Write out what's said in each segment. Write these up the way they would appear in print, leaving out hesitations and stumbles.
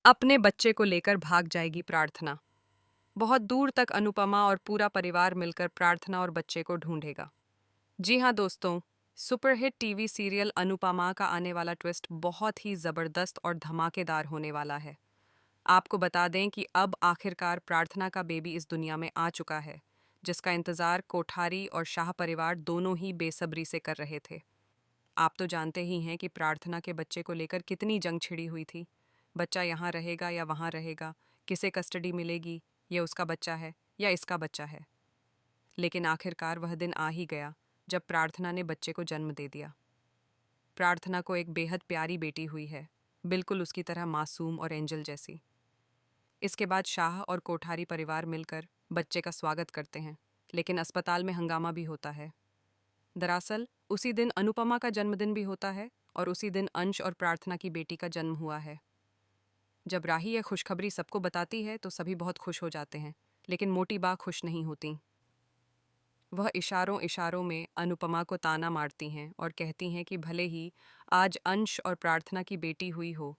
अपने बच्चे को लेकर भाग जाएगी प्रार्थना। बहुत दूर तक अनुपमा और पूरा परिवार मिलकर प्रार्थना और बच्चे को ढूंढेगा। जी हाँ दोस्तों, सुपरहिट टीवी सीरियल अनुपमा का आने वाला ट्विस्ट बहुत ही जबरदस्त और धमाकेदार होने वाला है। आपको बता दें कि अब आखिरकार प्रार्थना का बेबी इस दुनिया में आ चुका है, जिसका इंतजार कोठारी और शाह परिवार दोनों ही बेसब्री से कर रहे थे। आप तो जानते ही हैं कि प्रार्थना के बच्चे को लेकर कितनी जंग छिड़ी हुई थी। बच्चा यहाँ रहेगा या वहाँ रहेगा, किसे कस्टडी मिलेगी, ये उसका बच्चा है या इसका बच्चा है। लेकिन आखिरकार वह दिन आ ही गया जब प्रार्थना ने बच्चे को जन्म दे दिया। प्रार्थना को एक बेहद प्यारी बेटी हुई है, बिल्कुल उसकी तरह मासूम और एंजल जैसी। इसके बाद शाह और कोठारी परिवार मिलकर बच्चे का स्वागत करते हैं, लेकिन अस्पताल में हंगामा भी होता है। दरअसल उसी दिन अनुपमा का जन्मदिन भी होता है और उसी दिन अंश और प्रार्थना की बेटी का जन्म हुआ है। जब राही यह खुशखबरी सबको बताती है तो सभी बहुत खुश हो जाते हैं, लेकिन मोटी बा खुश नहीं होती। वह इशारों इशारों में अनुपमा को ताना मारती हैं और कहती हैं कि भले ही आज अंश और प्रार्थना की बेटी हुई हो,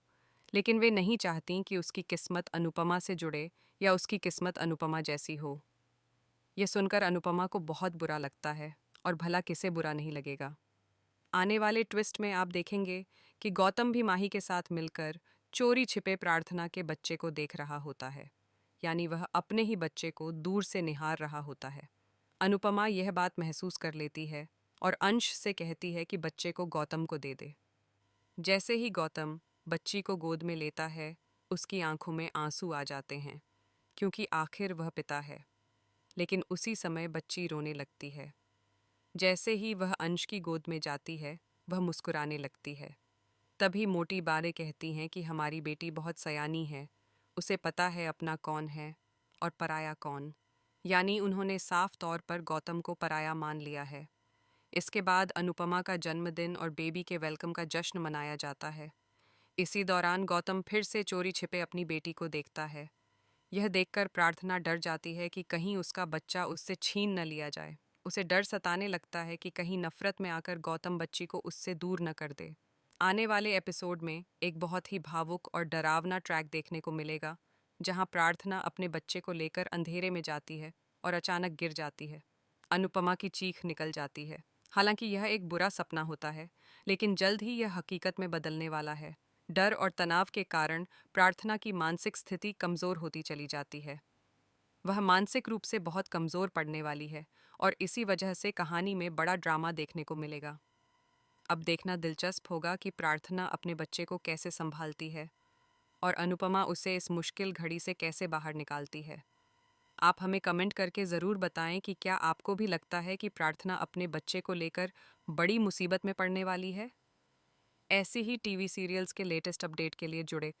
लेकिन वे नहीं चाहती कि उसकी किस्मत अनुपमा से जुड़े या उसकी किस्मत अनुपमा जैसी हो। यह सुनकर अनुपमा को बहुत बुरा लगता है, और भला किसे बुरा नहीं लगेगा। आने वाले ट्विस्ट में आप देखेंगे कि गौतम भी माही के साथ मिलकर चोरी छिपे प्रार्थना के बच्चे को देख रहा होता है, यानी वह अपने ही बच्चे को दूर से निहार रहा होता है। अनुपमा यह बात महसूस कर लेती है और अंश से कहती है कि बच्चे को गौतम को दे दे। जैसे ही गौतम बच्ची को गोद में लेता है, उसकी आंखों में आंसू आ जाते हैं, क्योंकि आखिर वह पिता है। लेकिन उसी समय बच्ची रोने लगती है। जैसे ही वह अंश की गोद में जाती है, वह मुस्कुराने लगती है। तभी मोटी बारें कहती हैं कि हमारी बेटी बहुत सयानी है, उसे पता है अपना कौन है और पराया कौन। यानी उन्होंने साफ तौर पर गौतम को पराया मान लिया है। इसके बाद अनुपमा का जन्मदिन और बेबी के वेलकम का जश्न मनाया जाता है। इसी दौरान गौतम फिर से चोरी छिपे अपनी बेटी को देखता है। यह देखकर प्रार्थना डर जाती है कि कहीं उसका बच्चा उससे छीन न लिया जाए। उसे डर सताने लगता है कि कहीं नफरत में आकर गौतम बच्ची को उससे दूर न कर दे। आने वाले एपिसोड में एक बहुत ही भावुक और डरावना ट्रैक देखने को मिलेगा, जहां प्रार्थना अपने बच्चे को लेकर अंधेरे में जाती है और अचानक गिर जाती है। अनुपमा की चीख निकल जाती है। हालांकि यह एक बुरा सपना होता है, लेकिन जल्द ही यह हकीकत में बदलने वाला है। डर और तनाव के कारण प्रार्थना की मानसिक स्थिति कमज़ोर होती चली जाती है। वह मानसिक रूप से बहुत कमज़ोर पड़ने वाली है और इसी वजह से कहानी में बड़ा ड्रामा देखने को मिलेगा। अब देखना दिलचस्प होगा कि प्रार्थना अपने बच्चे को कैसे संभालती है और अनुपमा उसे इस मुश्किल घड़ी से कैसे बाहर निकालती है। आप हमें कमेंट करके ज़रूर बताएं कि क्या आपको भी लगता है कि प्रार्थना अपने बच्चे को लेकर बड़ी मुसीबत में पड़ने वाली है। ऐसे ही टीवी सीरियल्स के लेटेस्ट अपडेट के लिए जुड़े